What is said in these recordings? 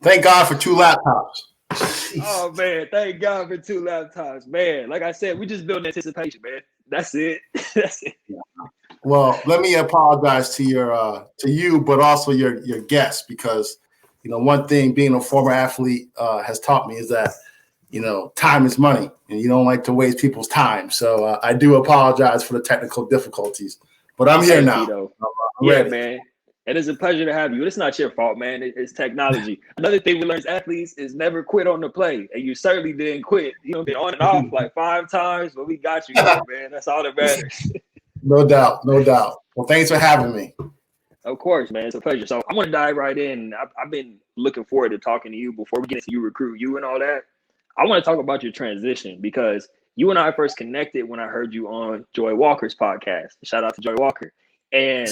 Thank God for 2 laptops. Oh man, thank God for 2 laptops, man. Like I said, we just build anticipation, man. That's it. That's it. Well, let me apologize to you, but also your guests, because one thing being a former athlete has taught me is that time is money, and you don't like to waste people's time. So I do apologize for the technical difficulties, but I'm here now. I'm yeah, ready. Man. It is a pleasure to have you. It's not your fault, man. It's technology. Another thing we learn as athletes is never quit on the play. And you certainly didn't quit. Been on and off like 5 times, but we got you here, man. That's all that matters. No doubt. Well, thanks for having me. Of course, man. It's a pleasure. So I want to dive right in. I've been looking forward to talking to you before we get into you recruit you and all that. I want to talk about your transition, because you and I first connected when I heard you on Joy Walker's podcast. Shout out to Joy Walker. And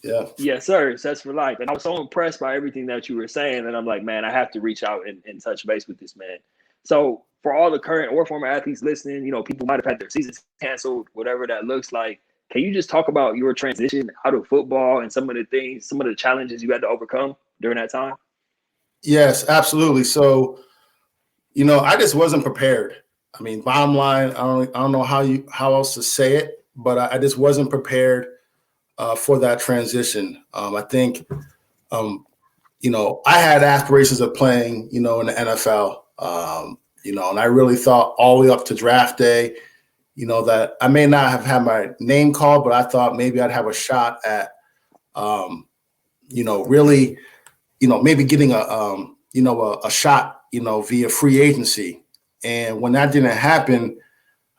yeah. Yes, sir. Sets for life. And I was so impressed by everything that you were saying that I'm like, man, I have to reach out and touch base with this man. So for all the current or former athletes listening, people might have had their seasons canceled, whatever that looks like. Can you just talk about your transition out of football and some of the challenges you had to overcome during that time? Yes, absolutely. So, I just wasn't prepared. I mean, bottom line, I don't know how else to say it, but I just wasn't prepared for that transition. I think, I had aspirations of playing, in the NFL, and I really thought all the way up to draft day, that I may not have had my name called, but I thought maybe I'd have a shot at, really, maybe getting a shot, via free agency. And when that didn't happen,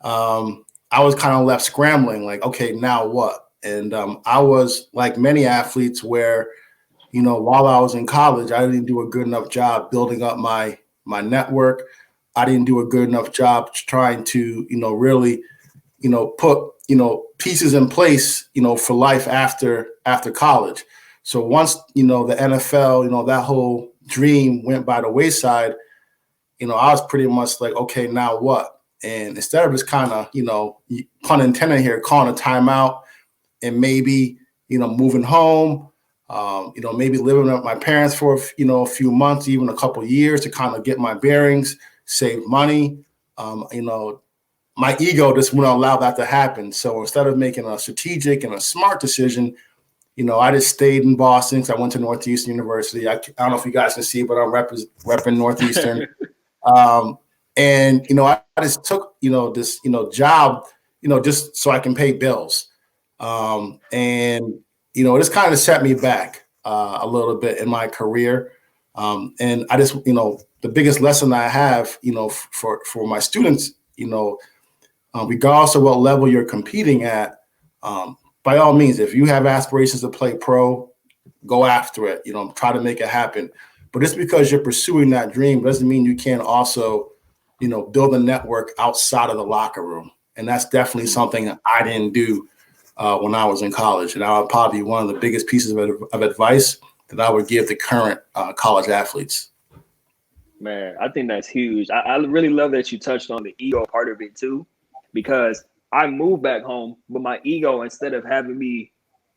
I was kind of left scrambling, like, okay, now what? And I was like many athletes where, while I was in college, I didn't do a good enough job building up my network. I didn't do a good enough job trying to, really, put, pieces in place, for life after college. So once, the NFL, that whole dream went by the wayside, I was pretty much like, okay, now what? And instead of just kind of, pun intended here, calling a timeout and maybe, moving home, maybe living with my parents for, a few months, even a couple of years to kind of get my bearings, save money, my ego just wouldn't allow that to happen. So instead of making a strategic and a smart decision, I just stayed in Boston because I went to Northeastern University. I don't know if you guys can see, but I'm repping Northeastern. And, I just took, this, job, just so I can pay bills. And, this kind of set me back a little bit in my career. And I just, the biggest lesson I have, for my students, regardless of what level you're competing at, by all means, if you have aspirations to play pro, go after it, try to make it happen. But just because you're pursuing that dream doesn't mean you can't also, build a network outside of the locker room. And that's definitely something I didn't do when I was in college. And I would probably be one of the biggest pieces of advice that I would give the current college athletes. Man, I think that's huge. I really love that you touched on the ego part of it too, because I moved back home, but my ego, instead of having me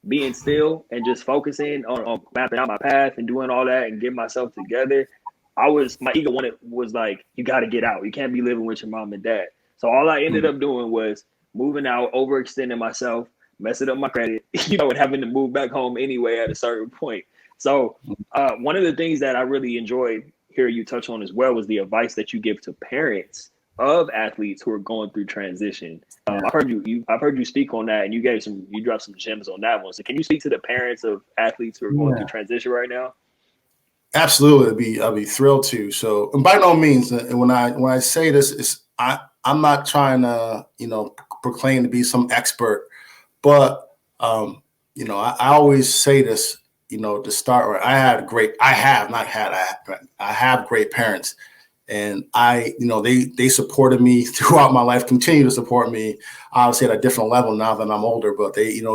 being still and just focusing on mapping out my path and doing all that and getting myself together, my ego was like, you got to get out. You can't be living with your mom and dad. So all I ended up doing was moving out, overextending myself, messing up my credit, and having to move back home anyway at a certain point. So one of the things that I really enjoyed hearing you touch on as well was the advice that you give to parents of athletes who are going through transition. I've heard you speak on that, and you dropped some gems on that one. So can you speak to the parents of athletes who are going through transition right now? Absolutely, I'll be thrilled to. So, and by no means, and when I say this, I'm not trying to proclaim to be some expert, but I always say this, to start with. I have great parents. And they supported me throughout my life, continue to support me, obviously at a different level now that I'm older, but they've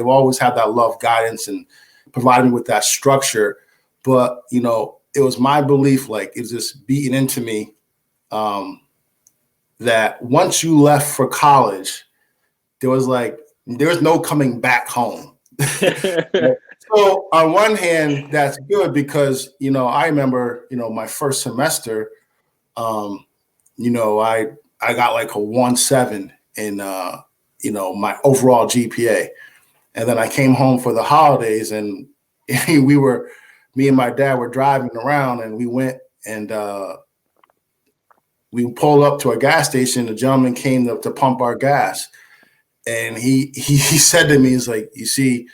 always had that love, guidance, and provided me with that structure. But, it was my belief, like it was just beaten into me, that once you left for college, there was no coming back home. So on one hand, that's good because, I remember, my first semester, um, I got like a 1.7 in, my overall GPA. And then I came home for the holidays and me and my dad were driving around and we went and we pulled up to a gas station. The gentleman came to pump our gas. And he said to me, he's like, you see,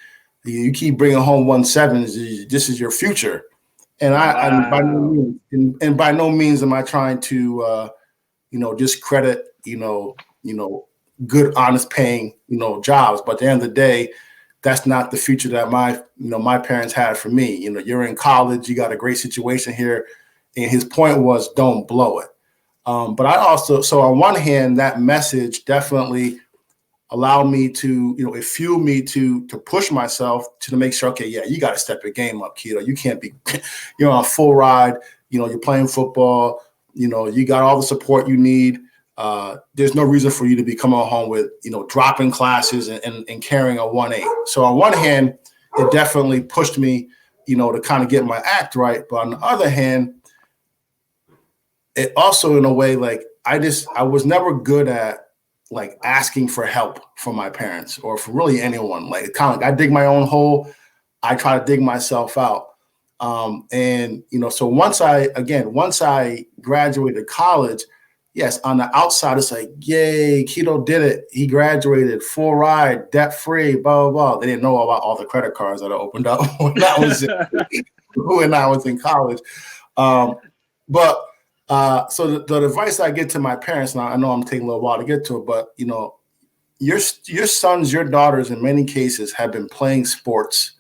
you keep bringing home 1.7s. This is your future. And Wow. by no means am I trying to, discredit, good, honest paying, jobs. But at the end of the day, that's not the future that my parents had for me. You're in college, you got a great situation here. And his point was, don't blow it. But so on one hand, that message definitely allowed me to, it fueled me to push myself to make sure, okay, yeah, you got to step your game up, Kito. You can't be, you're on a full ride, you're playing football, you got all the support you need. There's no reason for you to be coming home with, dropping classes and carrying a 1.8. So on one hand, it definitely pushed me, to kind of get my act right. But on the other hand, it also, in a way, like I was never good at like asking for help from my parents or for really anyone. Like kind of like I dig my own hole, I try to dig myself out. And so once I graduated college, yes, on the outside it's like, yay, Kito did it. He graduated, full ride, debt free, blah blah blah. They didn't know about all the credit cards that I opened up when I was in college. But so the advice I get to my parents, now I know I'm taking a little while to get to it, but your sons, your daughters, in many cases have been playing sports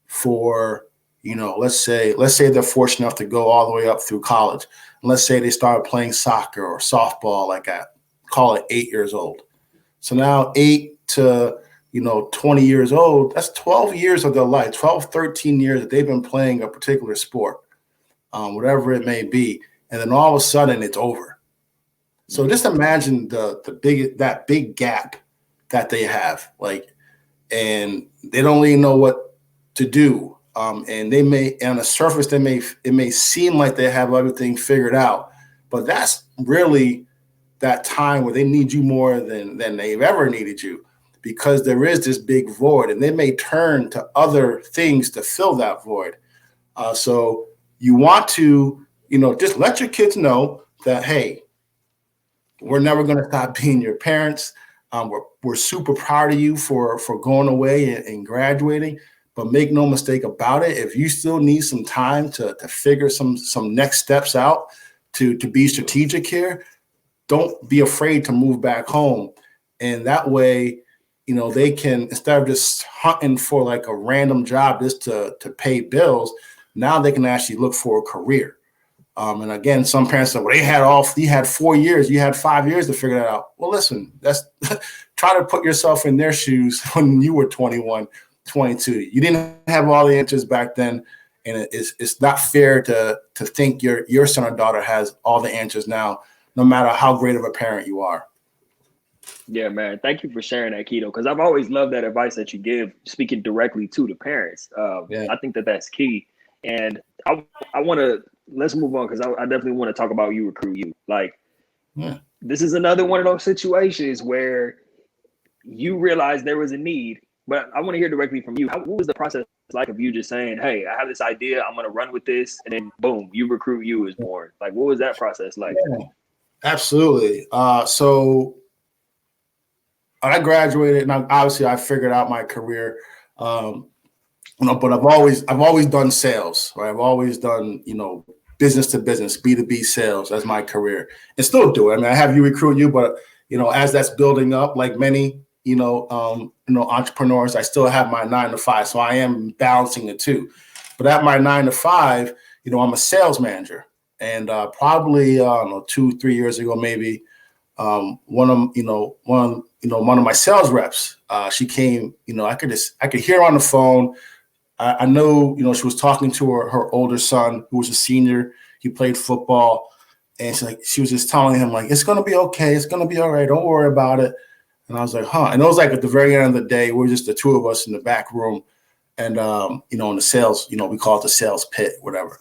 for, let's say they're fortunate enough to go all the way up through college. And let's say they started playing soccer or softball like at, call it 8 years old. So now 8 to 20 years old, that's 12 years of their life, 12, 13 years that they've been playing a particular sport, whatever it may be. And then all of a sudden it's over. So just imagine that big gap that they have, and they don't really know what to do. And they may, on the surface, it may seem like they have everything figured out, but that's really that time where they need you more than they've ever needed you, because there is this big void, and they may turn to other things to fill that void. So you want to, just let your kids know that, hey, we're never going to stop being your parents. We're super proud of you for going away and graduating, but make no mistake about it. If you still need some time to figure some next steps out, to be strategic here, don't be afraid to move back home. And that way, they can, instead of just hunting for like a random job just to pay bills, now they can actually look for a career. And again, some parents say, well, you had 4 years, you had 5 years to figure that out. Well, listen, that's try to put yourself in their shoes when you were 21, 22. You didn't have all the answers back then. And it's not fair to think your son or daughter has all the answers now, no matter how great of a parent you are. Yeah, man. Thank you for sharing that, Kito, because I've always loved that advice that you give, speaking directly to the parents. Yeah. I think that's key. And I want to, let's move on, because I definitely want to talk about You Recruit You. This is another one of those situations where you realize there was a need, but I want to hear directly from you. What was the process like of you just saying, hey, I have this idea, I'm going to run with this, and then boom, You Recruit You is born? Like, what was that process like? Yeah, absolutely. So I graduated, and obviously I figured out my career. But I've always done sales, right? I've always done, business to business, B2B sales as my career, and still do it. I mean, I have You Recruit You, but as that's building up, like many, entrepreneurs, I still have my 9 to 5. So I am balancing the two. But at my 9 to 5, I'm a sales manager, and probably 2-3 years ago, maybe, one of my sales reps, she came, I could hear her on the phone. I know, she was talking to her older son, who was a senior. He played football, and she was just telling him, like, it's going to be okay. It's going to be all right. Don't worry about it. And I was like, huh. And it was like at the very end of the day, we were just the two of us in the back room. And, in the sales, we call it the sales pit, whatever.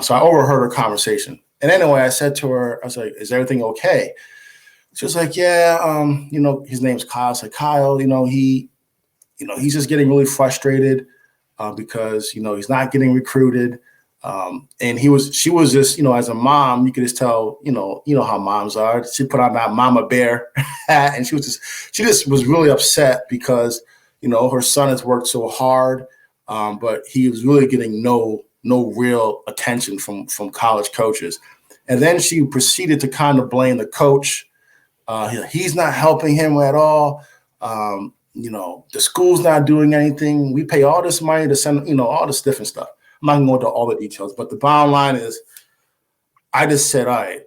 So I overheard her conversation. And anyway, I said to her, I was like, is everything okay? She was like, yeah, his name's Kyle. I was like, Kyle, he's just getting really frustrated because, he's not getting recruited. And she was just, as a mom, you could just tell, how moms are. She put on that mama bear hat, and she just was really upset because, her son has worked so hard, but he was really getting no real attention from college coaches. And then she proceeded to kind of blame the coach. He's not helping him at all. The school's not doing anything. We pay all this money to send, all this different stuff. I'm not going to go into all the details, but the bottom line is I just said, all right.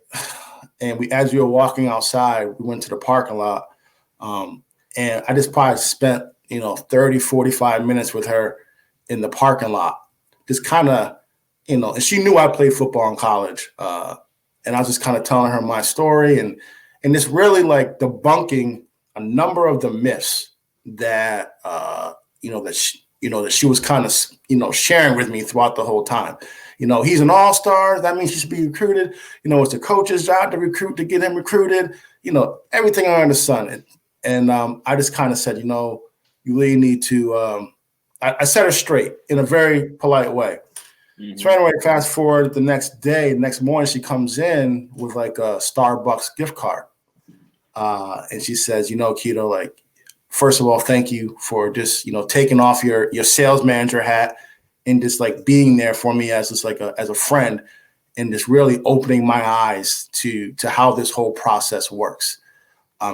And as we were walking outside, we went to the parking lot. And I just probably spent, 30, 45 minutes with her in the parking lot. Just kind of, and she knew I played football in college. And I was just kind of telling her my story and it's really like debunking a number of the myths that, that she was kind of, sharing with me throughout the whole time. He's an all-star. That means he should be recruited. It's the coach's job to recruit, to get him recruited, everything under the sun. And I just kind of said, you really need to, I set her straight in a very polite way. Mm-hmm. So anyway, fast forward the next morning, she comes in with like a Starbucks gift card. And she says, Kito, like, first of all, thank you for just, taking off your sales manager hat and just like being there for me as just like as a friend and just really opening my eyes to how this whole process works.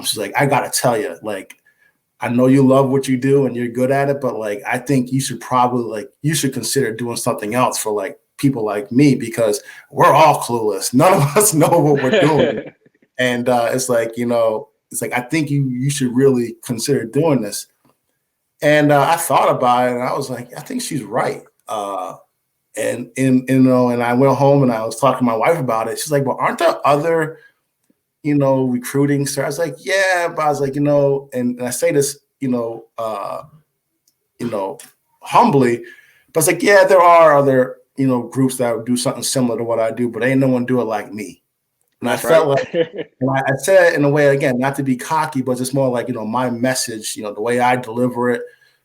She's like, I got to tell you, like, I know you love what you do and you're good at it, but like, I think you should consider doing something else for like people like me, because we're all clueless. None of us know what we're doing. And it's like, I think you should really consider doing this. And I thought about it and I was like, I think she's right. And I went home and I was talking to my wife about it. She's like, well, aren't there other, recruiting? So I was like, yeah, but I was like, and I say this, humbly, but it's like, yeah, there are other, groups that would do something similar to what I do, but ain't no one do it like me. And that's I felt right. Like, and I said it in a way, again, not to be cocky, but just more like, my message, the way I deliver it,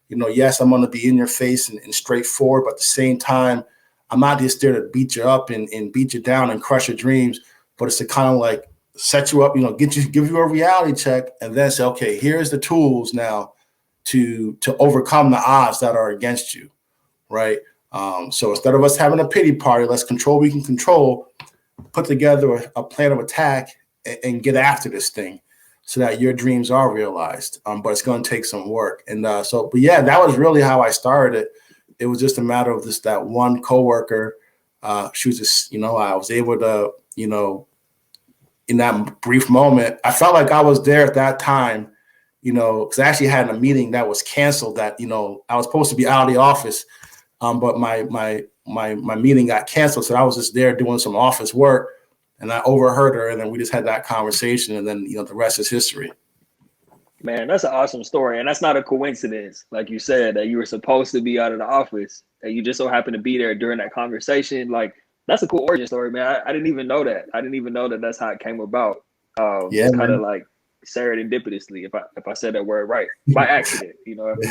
yes, I'm going to be in your face and straightforward, but at the same time, I'm not just there to beat you up and beat you down and crush your dreams, but it's to kind of like set you up, give you a reality check and then say, okay, here's the tools now to overcome the odds that are against you. Right. So instead of us having a pity party, let's control what we can control, put together a plan of attack and get after this thing so that your dreams are realized. But it's going to take some work. And but yeah, that was really how I started it. It was just a matter of that one coworker. She was just, I was able to, in that brief moment, I felt like I was there at that time, because I actually had a meeting that was canceled that, I was supposed to be out of the office. But my meeting got canceled. So I was just there doing some office work and I overheard her and then we just had that conversation and then, the rest is history. Man, that's an awesome story. And that's not a coincidence. Like you said, that you were supposed to be out of the office and you just so happened to be there during that conversation. Like, that's a cool origin story, man. I didn't even know that. I didn't even know that that's how it came about. Yeah, kind of like serendipitously, if I said that word right, by accident,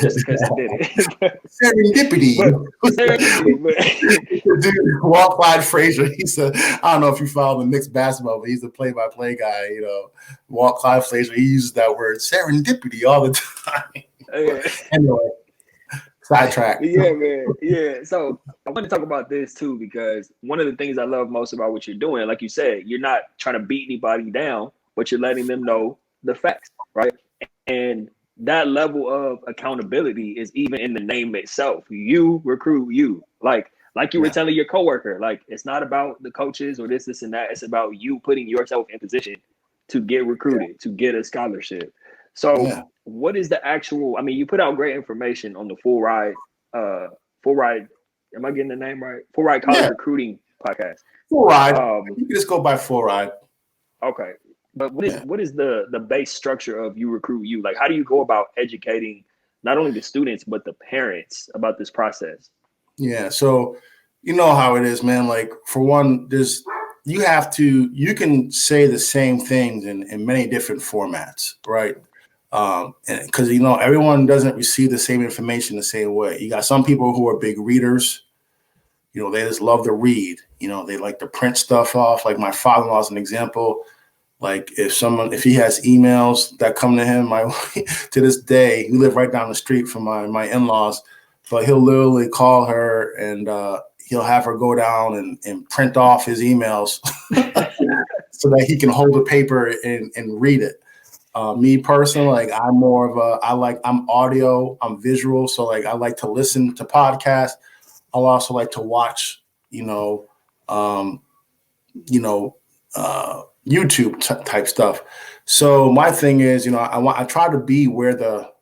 just because I did it. Serendipity. Dude, Walt Clyde Frazier, he said, I don't know if you follow the Knicks basketball, but he's a play-by-play guy. Walt Clyde Frazier, he uses that word serendipity all the time. Anyway, sidetrack. Yeah, man. Yeah. So I want to talk about this too, because one of the things I love most about what you're doing, like you said, you're not trying to beat anybody down, but you're letting them know the facts, right? And that level of accountability is even in the name itself. You recruit you. Like you were telling your coworker, like, it's not about the coaches or this and that. It's about you putting yourself in position to get recruited, to get a scholarship. So what is the actual, you put out great information on the Full Ride, am I getting the name right? Full Ride College Recruiting Podcast. Full Ride. You can just go by Full Ride. Okay. But what is the base structure of You Recruit You? Like, how do you go about educating not only the students, but the parents about this process? Yeah. So, you know how it is, man. Like, for one, you can say the same things in many different formats, right? And because, everyone doesn't receive the same information the same way. You got some people who are big readers. They just love to read. They like to print stuff off. Like my father-in-law is an example. Like if he has emails that come to him, to this day, we live right down the street from my in-laws, but he'll literally call her and he'll have her go down and print off his emails so that he can hold the paper and read it. Me personally, like I'm more of I'm audio, I'm visual. So like I like to listen to podcasts. I'll also like to watch, YouTube type stuff. So my thing is, I try to be where the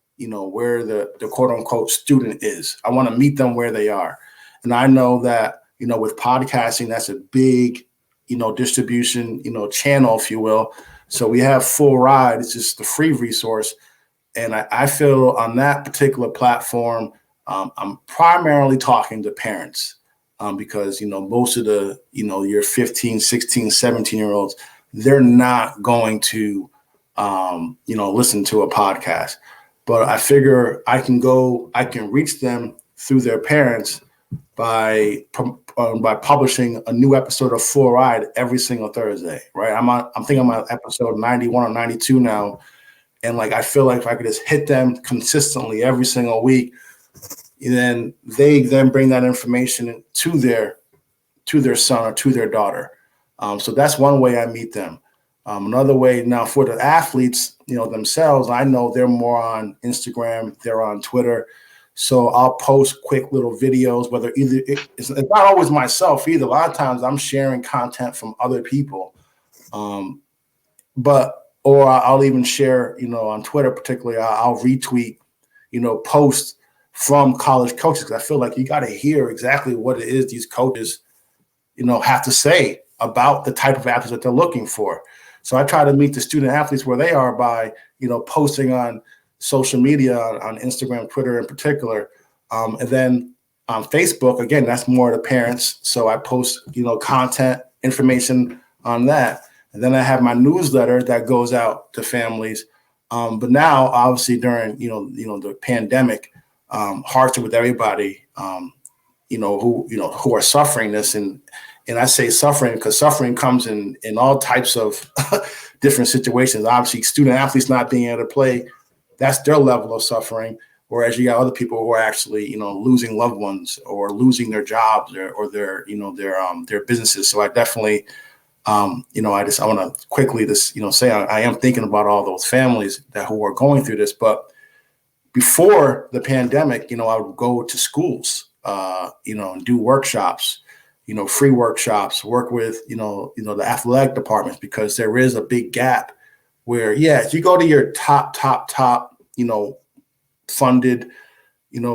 quote unquote student is. I want to meet them where they are. And I know that, with podcasting, that's a big, distribution, channel, if you will. So we have Full Ride. It's just the free resource. And I feel on that particular platform, I'm primarily talking to parents because, most of the, your 15, 16, 17-year-olds, they're not going to, listen to a podcast. But I figure I can reach them through their parents by publishing a new episode of Full Ride every single Thursday, right? I think I'm on episode 91 or 92 now. And like, I feel like if I could just hit them consistently every single week, then they bring that information to their son or to their daughter. So that's one way I meet them. Another way now for the athletes, themselves, I know they're more on Instagram, they're on Twitter. So I'll post quick little videos, whether it's not always myself either. A lot of times I'm sharing content from other people. Or I'll even share, on Twitter particularly, I'll retweet, posts from college coaches. I feel like you got to hear exactly what it is these coaches, have to say about the type of athletes that they're looking for. So I try to meet the student athletes where they are by, posting on social media, on Instagram, Twitter in particular. And then on Facebook, again, that's more the parents. So I post, content, information on that. And then I have my newsletter that goes out to families. But now, obviously, during, the pandemic, hearts are with everybody, who are suffering this. And I say suffering because suffering comes in all types of different situations. Obviously, student athletes not being able to play, that's their level of suffering. Whereas you got other people who are actually, losing loved ones or losing their jobs or their businesses. So I definitely, I want to quickly say I am thinking about all those families who are going through this. But before the pandemic, I would go to schools, and do workshops, free workshops, work with, the athletic departments, because there is a big gap where, if you go to your top, funded,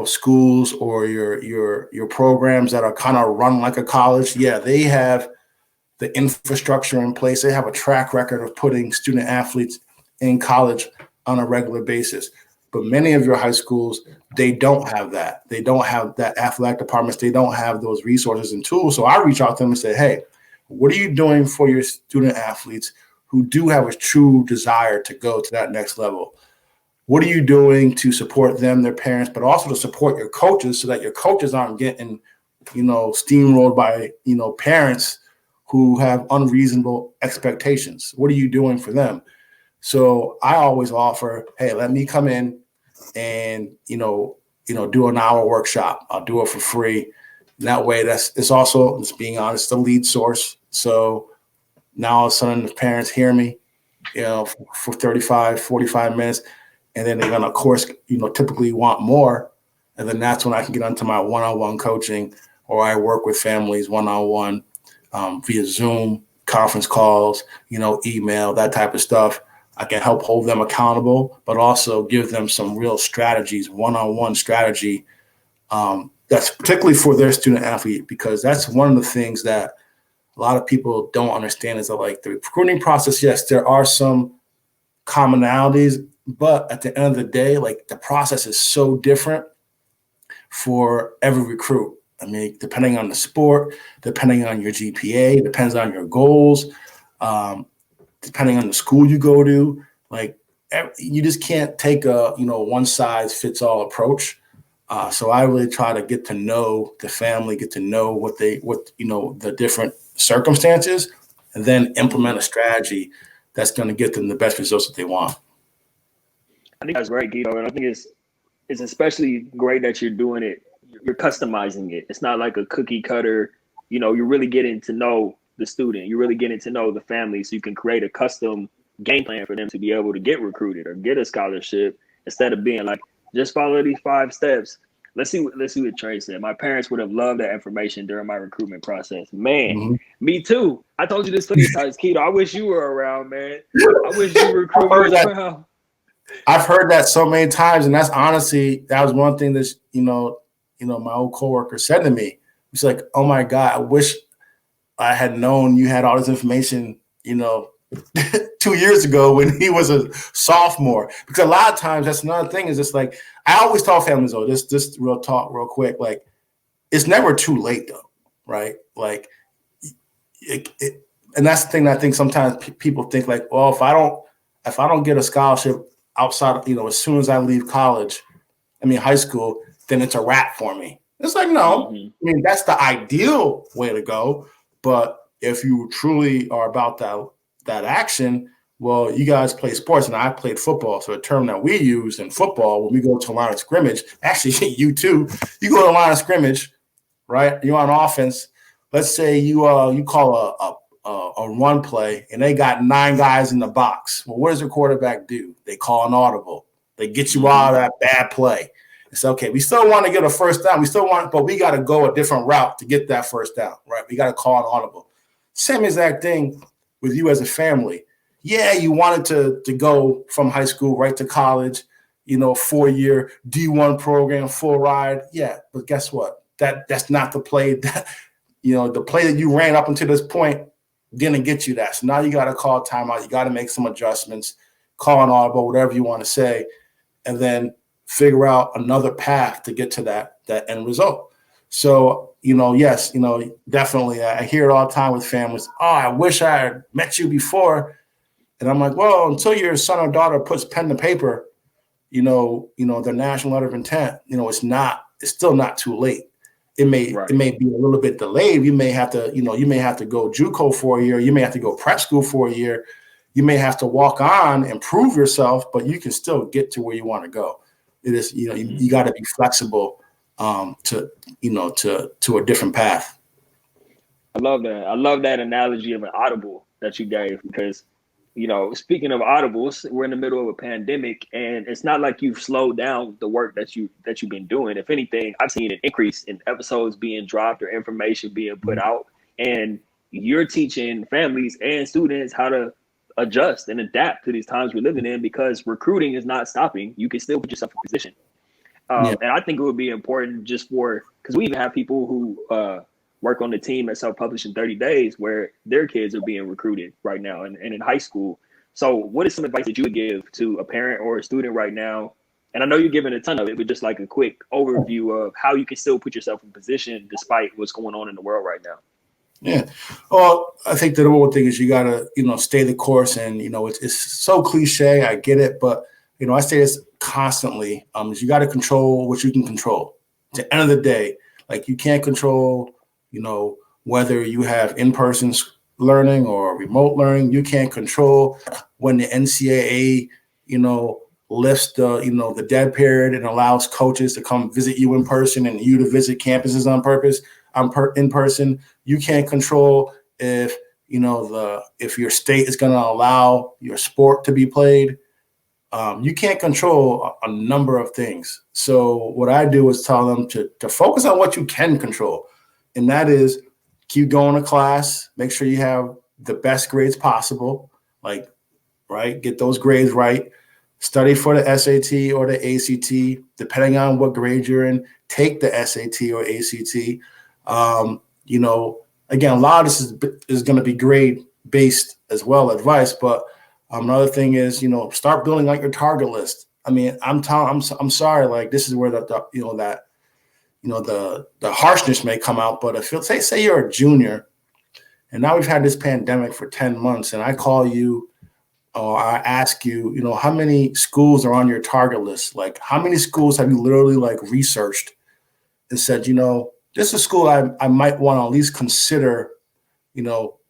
schools or your programs that are kind of run like a college, they have the infrastructure in place. They have a track record of putting student athletes in college on a regular basis. But many of your high schools, they don't have that. They don't have that athletic departments. They don't have those resources and tools. So I reach out to them and say, hey, what are you doing for your student athletes who do have a true desire to go to that next level? What are you doing to support them, their parents, but also to support your coaches so that your coaches aren't getting, steamrolled by, parents who have unreasonable expectations? What are you doing for them? So I always offer, hey, let me come in and, do an hour workshop. I'll do it for free. And that way it's also, just being honest, the lead source. So now all of a sudden the parents hear me, for 35, 45 minutes. And then they're going to, of course, typically want more. And then that's when I can get onto my one-on-one coaching, or I work with families one-on-one via Zoom, conference calls, email, that type of stuff. I can help hold them accountable, but also give them some real strategies, one-on-one strategy that's particularly for their student athlete, because that's one of the things that a lot of people don't understand is that, like, the recruiting process, yes, there are some commonalities, But at the end of the day, like, the process is so different for every recruit. I mean, depending on the sport, depending on your GPA, depends on your goals, depending on the school you go to. Like, you just can't take a, one size fits all approach. So I really try to get to know the family, get to know the different circumstances, and then implement a strategy that's going to get them the best results that they want. I think that's great, Kito. And I think it's especially great that you're doing it. You're customizing it. It's not like a cookie cutter. You're really getting to know the student. You're really getting to know the family, so you can create a custom game plan for them to be able to get recruited or get a scholarship, instead of being like, just follow these 5 steps. Let's see what Trey said. My parents would have loved that information during my recruitment process. Man, Me too. I told you this plenty of times, Kito. I wish you were around, man. I wish you were recruiting around. I've heard that so many times, and that was one thing that my old coworker said to me. He's like, "Oh my God, I wish I had known you had all this information, 2 years ago when he was a sophomore." Because a lot of times, that's another thing, is just like, I always tell families, though, just real talk, real quick, like, it's never too late, though, right? Like, and that's the thing that I think sometimes people think, like, well, if I don't get a scholarship outside, as soon as I leave high school, then it's a wrap for me. It's like, no, I mean, that's the ideal way to go. But if you truly are about that action, well, you guys play sports and I played football. So a term that we use in football, when we go to a line of scrimmage, actually you too, you go to a line of scrimmage, right? You're on offense. Let's say you call a run play and they got 9 guys in the box. Well, what does the quarterback do? They call an audible. They get you out of that bad play. It's okay. We still want to get a first down. But we got to go a different route to get that first down, right? We got to call an audible. Same exact thing with you as a family. Yeah, you wanted to go from high school right to college, 4-year D1 program, full ride. Yeah, but guess what? That's not the play that, the play that you ran up until this point didn't get you that. So now you got to call timeout. You got to make some adjustments, call an audible, whatever you want to say, and then figure out another path to get to that end result. So, yes, definitely. I hear it all the time with families. Oh, I wish I had met you before. And I'm like, well, until your son or daughter puts pen to paper, the national letter of intent, it's still not too late. It may be a little bit delayed. You may have to go JUCO for a year. You may have to go prep school for a year. You may have to walk on and prove yourself, but you can still get to where you want to go. It is, you got to be flexible to a different path. I love that. I love that analogy of an audible that you gave, because, speaking of audibles, we're in the middle of a pandemic, and it's not like you've slowed down the work that you've been doing. If anything, I've seen an increase in episodes being dropped or information being put out, and you're teaching families and students how to adjust and adapt to these times we're living in, because recruiting is not stopping. You can still put yourself in position. And I think it would be important because we even have people who work on the team at Self-Publish in 30 Days, where their kids are being recruited right now and in high school. So what is some advice that you would give to a parent or a student right now? And I know you're giving a ton of it, but just like a quick overview of how you can still put yourself in position despite what's going on in the world right now. Yeah. Well, I think the whole thing is you got to, stay the course. And, it's so cliche. I get it. But, I say this constantly, is you got to control what you can control. At the end of the day, like, you can't control, whether you have in-person learning or remote learning. You can't control when the NCAA, lifts the dead period and allows coaches to come visit you in person and you to visit campuses in person. You can't control if your state is going to allow your sport to be played. You can't control a number of things. So what I do is tell them to focus on what you can control. And that is keep going to class, make sure you have the best grades possible, get those grades right, study for the SAT or the ACT, depending on what grade you're in, take the SAT or ACT. Again, a lot of this is going to be grade based as well, advice, but Another thing is, start building like your target list. I mean, I'm sorry, like this is where the harshness may come out. But if you say you're a junior, and now we've had this pandemic for 10 months, and I call you or I ask you, how many schools are on your target list? Like, how many schools have you literally like researched and said, this is a school I might want to at least consider,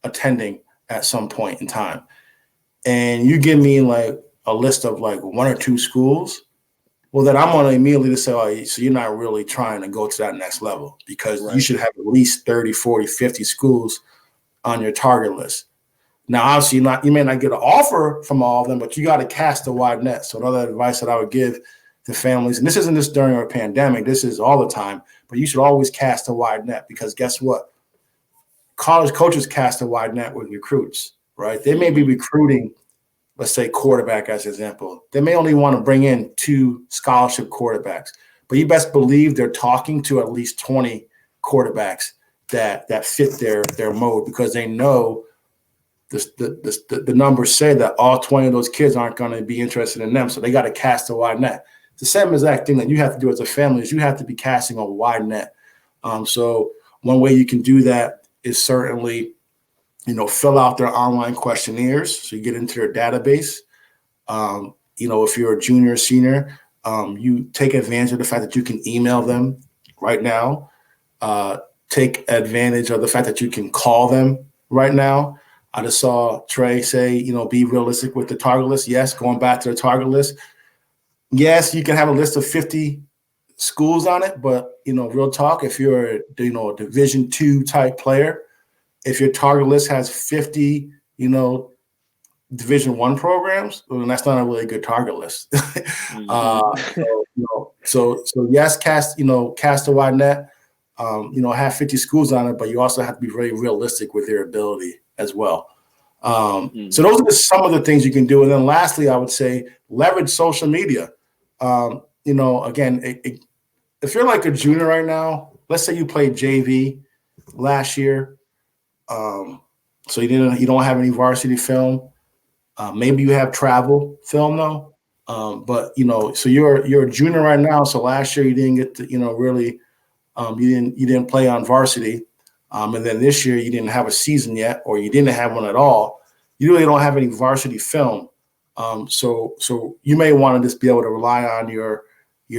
attending at some point in time. And you give me like a list of like one or two schools, well, then I'm going to immediately say, oh, so you're not really trying to go to that next level, because you should have at least 30, 40, 50 schools on your target list. Now, obviously, you may not get an offer from all of them, but you got to cast a wide net. So another advice that I would give to families, and this isn't just during a pandemic, this is all the time, but you should always cast a wide net, because guess what? College coaches cast a wide net with recruits, right? They may be recruiting, let's say, quarterback as an example. They may only want to bring in 2 scholarship quarterbacks, but you best believe they're talking to at least 20 quarterbacks that fit their mode, because they know the numbers say that all 20 of those kids aren't going to be interested in them. So they got to cast a wide net. It's the same exact thing that you have to do as a family, is you have to be casting a wide net. So one way you can do that is certainly, fill out their online questionnaires. So you get into their database. If you're a junior or senior, you take advantage of the fact that you can email them right now. Take advantage of the fact that you can call them right now. I just saw Trey say, be realistic with the target list. Yes, going back to the target list. Yes, you can have a list of 50 schools on it, but, real talk, if you're, a Division II type player, if your target list has 50, Division I programs, well, then that's not a really good target list. So yes, cast a wide net, have 50 schools on it, but you also have to be very realistic with their ability as well. So those are some of the things you can do. And then lastly, I would say leverage social media. Again, if you're like a junior right now, let's say you played JV last year, so you don't have any varsity film. Maybe you have travel film though. But so you're a junior right now. So last year you didn't get to, really, you didn't play on varsity. And then this year you didn't have a season yet, or you didn't have one at all. You really don't have any varsity film. So you may want to just be able to rely on your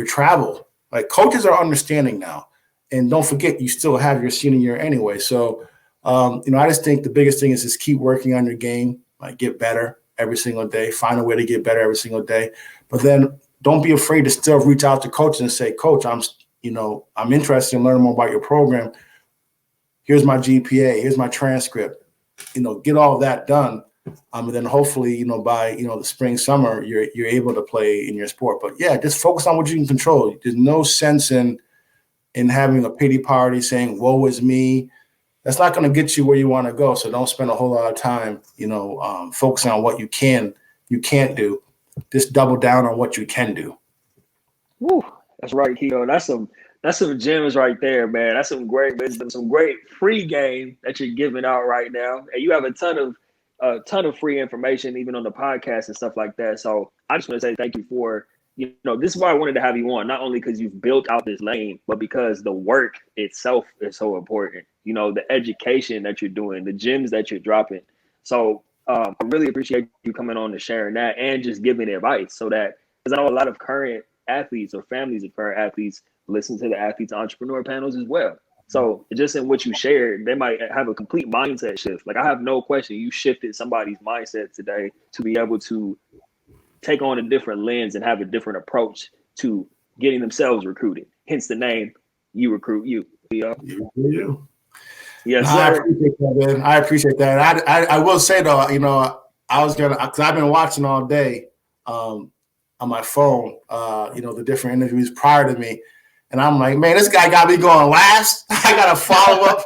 travel. Like, coaches are understanding now, and don't forget, you still have your senior year anyway. So, I just think the biggest thing is just keep working on your game, like get better every single day, find a way to get better every single day. But then don't be afraid to still reach out to coaches and say, Coach, I'm interested in learning more about your program. Here's my GPA, here's my transcript, get all of that done. And then hopefully, by, the spring, summer, you're able to play in your sport. But yeah, just focus on what you can control. There's no sense in having a pity party saying, woe is me. That's not going to get you where you want to go. So don't spend a whole lot of time, focusing on what you can't do. Just double down on what you can do. Woo, that's right, Kito. That's some gems right there, man. That's some great wisdom, some great free game that you're giving out right now. And you have a ton of free information, even on the podcast and stuff like that. So I just want to say thank you for, this is why I wanted to have you on, not only because you've built out this lane, but because the work itself is so important. The education that you're doing, the gems that you're dropping. So I really appreciate you coming on and sharing that, and just giving advice, so that, because I know a lot of current athletes or families of current athletes listen to the Athletes Entrepreneur panels as well. So just in what you shared, they might have a complete mindset shift. Like, I have no question, you shifted somebody's mindset today to be able to take on a different lens and have a different approach to getting themselves recruited. Hence the name, You Recruit You. You. Yes, no, sir. I appreciate that, man. I appreciate that. I will say though, because I've been watching all day on my phone, the different interviews prior to me. And I'm like, man, this guy got me going last. I got to follow up.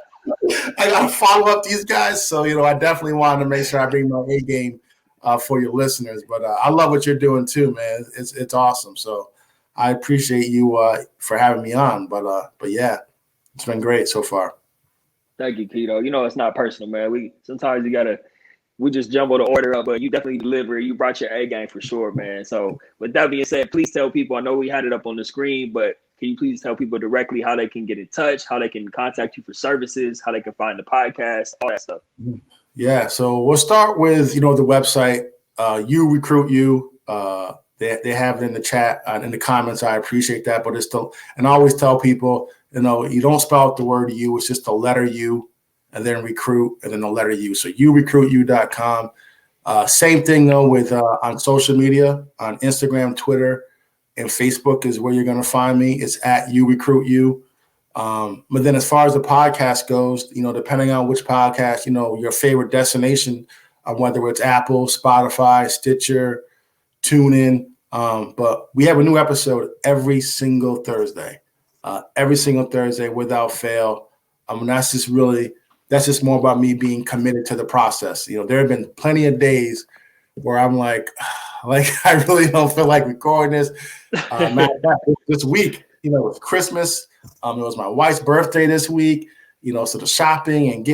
I got to follow up these guys. So, I definitely wanted to make sure I bring my A game for your listeners. But I love what you're doing too, man. It's awesome. So I appreciate you for having me on. But yeah, it's been great so far. Thank you, Kito. It's not personal, man. Sometimes you gotta we just jumbled the order up, but you definitely delivered. You brought your A game for sure, man. So with that being said, please tell people, I know we had it up on the screen, but can you please tell people directly how they can get in touch, how they can contact you for services, how they can find the podcast, all that stuff? Yeah, so we'll start with, the website, You Recruit You. They have it in the chat and in the comments. I appreciate that, but it's still, and I always tell people, you don't spell out the word you. It's just the letter U, and then recruit, and then the letter U. So yourecruityou.com. Same thing though with on social media, on Instagram, Twitter, and Facebook is where you're going to find me. It's at You Recruit You. But then as far as the podcast goes, depending on which podcast, your favorite destination, whether it's Apple, Spotify, Stitcher, TuneIn. But we have a new episode every single Thursday without fail. That's just more about me being committed to the process. There have been plenty of days where I'm like I really don't feel like recording this. This week, it's Christmas. It was my wife's birthday this week, so the shopping and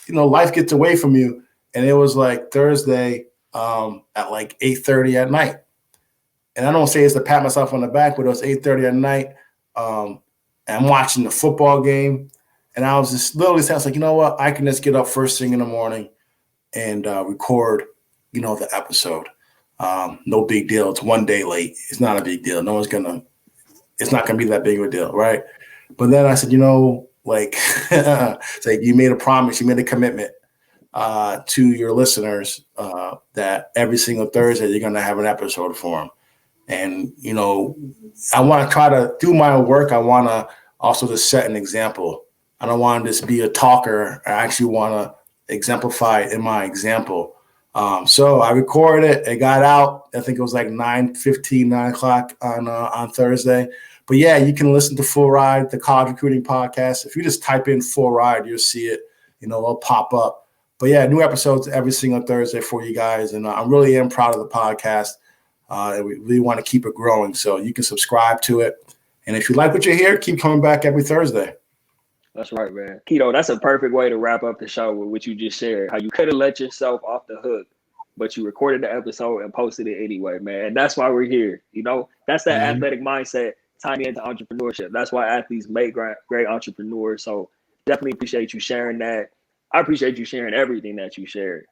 life gets away from you. And it was like Thursday at like 8:30 at night. And I don't say it's to pat myself on the back, but it was 8:30 at night. And I'm watching the football game. And I was just literally saying, I was like, you know what? I can just get up first thing in the morning and record, the episode. No big deal. It's one day late. It's not a big deal. It's not going to be that big of a deal, right? But then I said, it's like you made a promise, you made a commitment to your listeners that every single Thursday you're going to have an episode for them. And, I want to try to do my work. I want to also just set an example. I don't want to just be a talker. I actually want to exemplify it in my example. So I recorded it. It got out. I think it was like 9:15, 9 o'clock on Thursday. But yeah, you can listen to Full Ride, the college recruiting podcast. If you just type in Full Ride, you'll see it. It'll pop up. But yeah, new episodes every single Thursday for you guys. And I really am proud of the podcast. And we really want to keep it growing. So you can subscribe to it. And if you like what you hear, keep coming back every Thursday. That's right, man. Kito, that's a perfect way to wrap up the show with what you just shared. How you could have let yourself off the hook, but you recorded the episode and posted it anyway, man. And that's why we're here. That's that athletic mindset tying into entrepreneurship. That's why athletes make great entrepreneurs. So definitely appreciate you sharing that. I appreciate you sharing everything that you shared,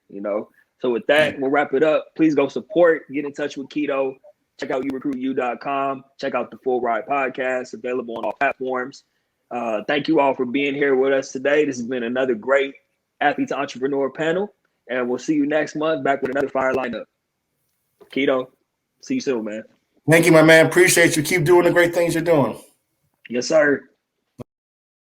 So with that, we'll wrap it up. Please go support, get in touch with Kito. Check out yourecruityou.com. Check out the Full Ride podcast, available on all platforms. Thank you all for being here with us today. This has been another great Athlete to Entrepreneur panel, and we'll see you next month back with another fire lineup. Kito, see you soon, man. Thank you, my man. Appreciate you. Keep doing the great things you're doing. Yes, sir.